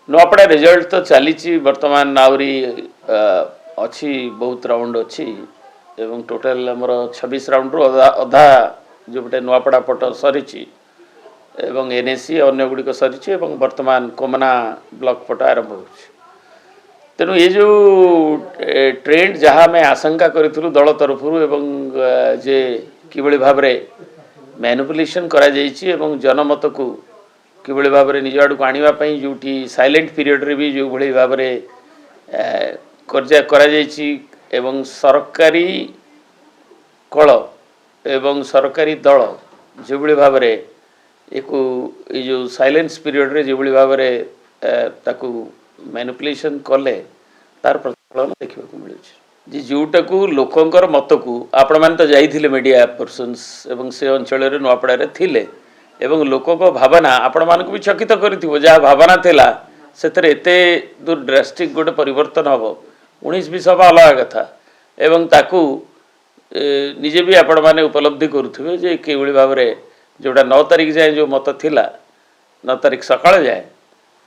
Nuapada result तो चली बर्तमान आहरी अच्छी बहुत राउंड अच्छी एवं टोटल आमर 26 राउंड रु अधा जो गोटे नुआपड़ा पट सरी एवं एनएसी अन्य गुड़िक सरी बर्तमान कोमना ब्लॉक पट आरंभ हो तेणु ये जो ट्रेंड जहाँ मैं आशंका करूँ दल तरफ जे किभली भाव मैनिपुलेशन करा जाइछि एवं जनमत को किभली भाव निज आड़ को आने जो साइलेंट पीरियड रे भी जो भली भाव करा जाइछि एवं सरकारी कल एवं सरकारी दल जो भली भाव एक जो साइलेंस पीरियड रे जो भली भाव ताकू मैनिपुलेशन कले तार प्रतिफलन देखा मिलूँ जी जोटा को लोकंकर मत को आपण मैंने तो जाइए मीडिया पर्सन्स एवं से अंचल नुआपड़ा थिले एवं लोक भावना आपण मान भी चकित कर जहाँ भावना थिला से दूर ड्रास्टिक गोटे परिवर्तन हम 19-20 हवा अलग कथा एवं ताकू निजे भी आपण मैंने उपलब्धि करुवे जे किभली भाव जोटा 9 तारिख जाए जो मत थिला 9 तारिख सकाळ जाए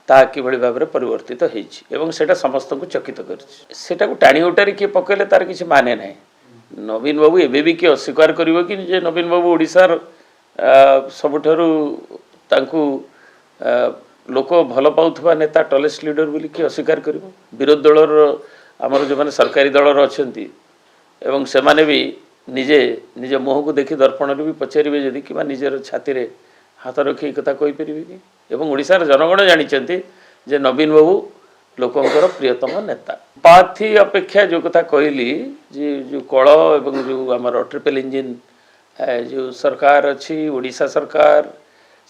ता किभली भाव परिवर्तित होता समस्त को चकित कर टाणी उटारी किए पकड़े तार किसी माने ना नवीन बाबू एबे भी किए अस्वीकार कर नवीन बाबू ओडिशार सबुठारु तांकु लोक भल पाउथबा नेता टलेस्ट लीडर बोली किए अस्वीकार कर विरोधी दलर आमर जो मैंने सरकारी दलर अच्छा एवं से माने भी निजे निज मुह को देखी दर्पण भी पचारे जदि कि निजर छाती रे हाथ रखी कथा कही पारे कि एवं ओडिशार जनगण जानी जे नवीन बाबू लोकंकर प्रियतम नेता पार्थी अपेक्षा जो कथा कहली जो कल एवं जो आमर ट्रिपल इंजिन जो सरकार अच्छी ओडिशा सरकार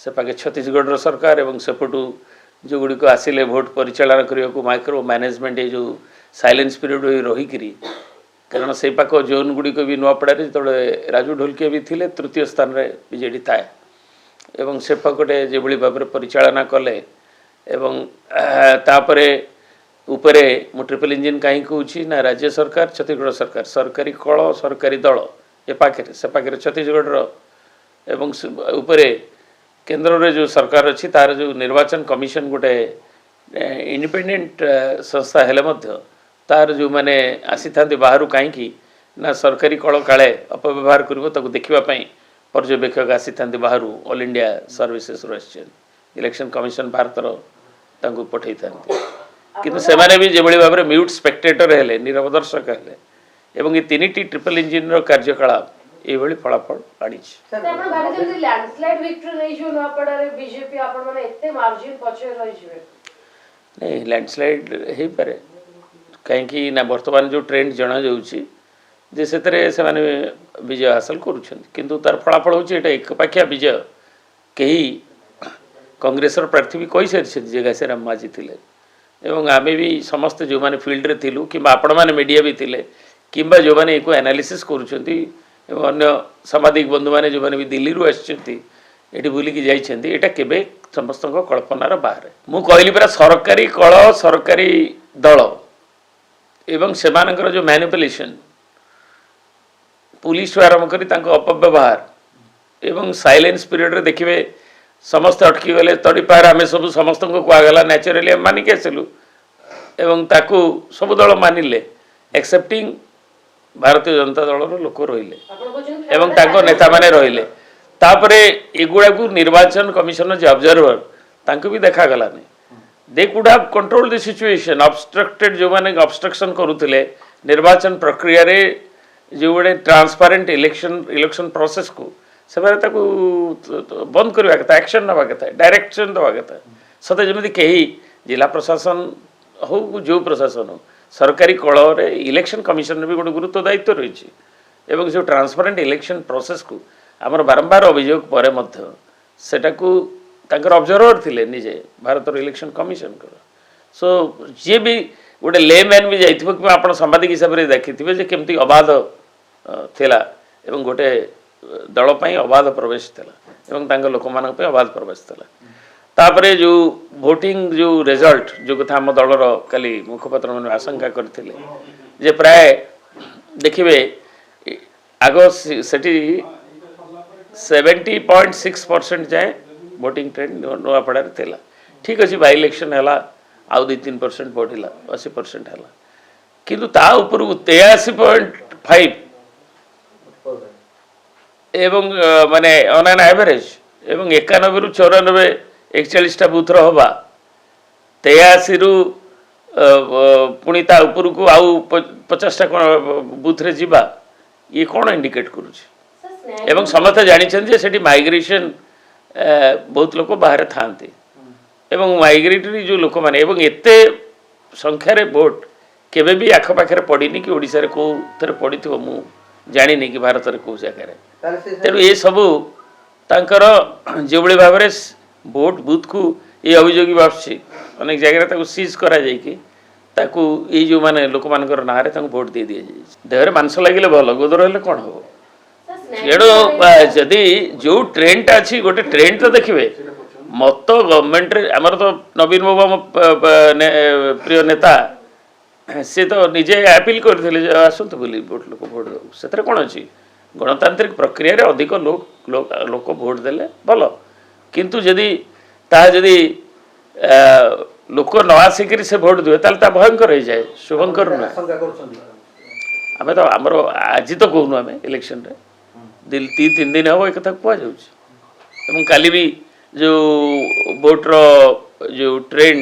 से पाके छत्तीसगढ़ सरकार एवं सेपटू जो गुड़िक आसिले भोट परिचालन करने को माइक्रो मैनेजमेंट ये जो साइलेंस पीरियड रहीकि कारण से पाक जोन गुड़िक भी नुआपड़ा जो राजू ढोलकिया भी थिले तृतीय स्थान में बीजेडी थाए एवं से पकटे जो भाव परिचालना कले एवं तापरे उपरे मु ट्रिपल इंजिन कहीं कहूँ ना राज्य सरकार छत्तीसगढ़ सरकार सरकारी कल सरकारी दल ए पाखे से पाखे छत्तीसगढ़ एवं उपरे केंद्र रे जो सरकार अच्छी तार जो निर्वाचन कमिशन गोटे इंडिपेंडेंट संस्था हेले मध्य तार जो मैंने आसी था बाहर कहीं ना सरकारी कल काले अपव्यवहार कर देखापी पर्यवेक्षक आसी था बाहर all India services election commission भारतर पठे था किंतु से माने भी जो भाव में म्यूट स्पेक्टेटर हेले नीरव दर्शक हेले एवं ये 3टी ट्रिपल इंजिन कार्यकलाप ये फलाफल आनी नहीं लैंडस्लाइड हो पारे कहीं ना बर्तमान जो ट्रेंड जना जाऊँगी जे से विजय हासिल करुँच तार फलाफल हूँ ये एकपाखिया विजय कहीं कांग्रेसर प्रार्थी भी कही सारी जे घासीराम माझी थे एवं आम भी समस्त जो मैंने फिल्ड रे थिलु कि आपण मैंने मीडिया भी थिले किंबा जो मैंने एक एनालिसिस करुँच अन्य सामाजिक बंधु मैंने जो मैंने भी दिल्ली रू आसी बुलिकी जाइछन्ति एटा केबे समस्त कल्पनार बाहर मु कहली परा सरकारी कल सरकारी दल एवं सेमानकर जो मैनिपुलेशन पुलिस आरंभ करी तांको अपव्यवहार एवं साइलेंस पीरियड रे देखिए समस्त अटकी गले तड़ी पार आम सब समस्त को कहगला न्याचुराली मानिक आसलु एवं ताकू सब दल मानिले एक्सेप्टिंग भारतीय जनता दल लोक रहिले एवं तांको नेता माने रहिले तापरे एगुड़ा को निर्वाचन कमिशन जो ऑब्जर्वर तांको भी देखा गला नहीं they could have control the situation obstructed जो माने ऑब्स्ट्रक्शन करुले निर्वाचन प्रक्रिया रे जो गोटे ट्रांसपेरेंट इलेक्शन प्रोसेस को से बंद करवा कथा एक्शन नवा कथा डायरेक्शन दवा कथा सते जमी कहीं जिला प्रशासन हो जो प्रशासन हो सरकारी कल इलेक्शन कमिशन भी गोटे गुरुत्व दायित्व रही एवं जो ट्रांसपेरेंट इलेक्शन प्रोसेस को आमर बारंबार अभियोग पर ऑब्जर्वर थिले निजे भारत इलेक्शन कमिशन सो जी भी गोटे लेमैन भी जाइथिबो कि आपण सांबादिक हिसाब से देखिथिबे जे केमती अबाध थिला एवं गोटे दल पई अबाध प्रवेश थिला एवं तांग लोक मानक पे अबाध प्रवेश थिला तापरे जो वोटिंग जो रिजल्ट जो कथा हम दलर काली मुखपात्र माने आशंका करथिले जे प्राय देखिबे आग सेठी 70.6% जाए वोटिंग ट्रेंड नुआपड़ा थिला ठीक अच्छे बाय इलेक्शन है आउ 2-3% बढ़ला 80% है किंतु ता ऊपर 83.5 एवं माने ऑन एन एवरेज एवं 91 रु 94 41टा बूथ हवा 83 रु पुणी ता ऊपर को आउ 50टा बूथ रे जीवा ये कौन इंडिकेट करुच्ची एवं समस्त जानी से माइग्रेशन बहुत लोग बाहर था एवं माइग्रेटरी जो लोक मैंने एते संख्यार भोट केबे भी आखपाखे पड़नी कि ओडिशा रे को थरे पड़ी थो मु जानी कि भारत रे को जगह तेणु ये सबू तांकर जो भाव में भोट बूथ को ये अभियोग आसुच्छी अनेक जगह सीज करा जाइकी ताकू ये जो माने लोक मानकर ना रे भोट दे दि जाए देहरे मांस लगे भल गोदर हेले कौन हम तेणु जदि जो ट्रेंड टा अच्छी गोटे ट्रेंड तो देखिए मत गवर्नमेंट आमर तो नवीन बाबू प्रिय नेता सी तो निजे अपील करते आसतु बोली भोट लोक भोट दो से कौन अच्छी गणतांत्रिक प्रक्रिया रे अधिक लोक भोट देले भल किंतु जदि जदि लोक न आसिक से भोट दिए ताल भयंकर हो जाए शुभंकर नुहे आम तो आमर आज तो कहूनु आम इलेक्शन रे 2-3 दिन हम एक कह काली भी जो वोटर जो ट्रेंड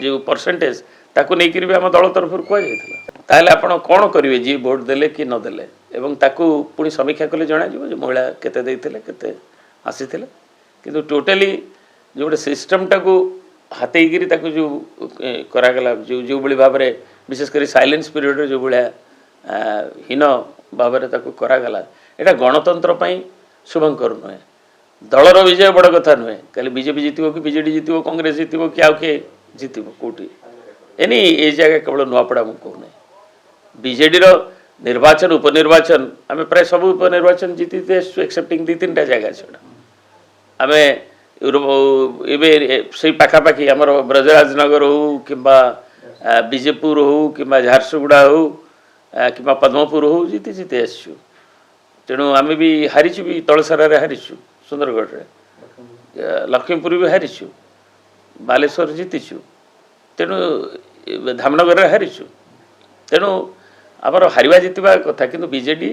जो परसेंटेज ताकू नहीं भी आम दल तरफ कहला आप कौन करेंगे जी भोट देले कि नदेले एवं ताकू पुणी समीक्षा कले जना जो महिला केते देइथिले केते आसीथिले किंतु टोटली जो गोटे सिस्टम टाकू हाथेगिरी ताकू जो करागला जो जो बड़ी भाव में विशेषकर साइलेंस पीरियड जो भाया हीन भाव में ताकू करागला एटा गणतंत्र शुभंकर नुहे दलर विजय बड़ कथा नुहे खाली बीजेपी जीत कि बीजेडी जीत कांग्रेस जीत कि आउ किए जीत कौटी एनी ये जगह केवल नुआपड़ा मुझे कहूना बीजेडी निर्वाचन उपनिर्वाचन आम प्राय सब उपनिर्वाचन जीति एक्सेप्टिंग 2-3टा जगह छड़ा आम से पाखापाखि आमर ब्रजराजनगर हो कि विजेपुर हो कि झारसुगुड़ा हो कि पद्मपुर हो जीति जीति आसचु तेणु आम भी हारीचु भी तलसारा हारीचु सुंदरगढ़ रे लक्ष्मीपुर भी हारीचु बालेश्वर जीतिचु तेणु धामनगर हारीचु तेणु आमर हारिबा जितवा कथा किंतु बीजेडी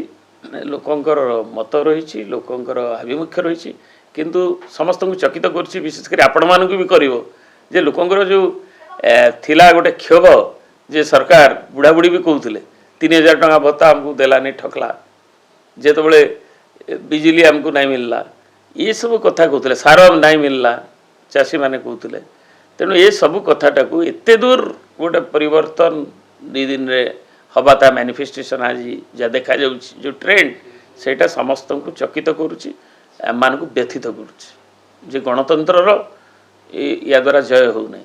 लोकंकर मत रही लोकंकर आभिमुख्य रही किंतु समस्त को चकित कर विशेषकर आपण मान भी कर जे लोकंकर जो थिला गोटे क्षोभ जे सरकार बुढ़ा बुढ़ी भी कहते 3000 टंका भत्ता आमको देलानी ठकला जेत बड़े बिजली आमको नहीं मिलला ये सब कथा कहते सार नहीं मिलला चाषी मैंने कहते तेणु ये सब कथाटा को एत दूर गोटे परिवर्तन 2 दिन रे हवा मैनिफेस्टेशन आज जहाँ देखा जो ट्रेंड सेटा समस्त को चकित करुच्ची मान को व्यथित करुच्ची जे गणतंत्र या द्वारा जय हो नहीं।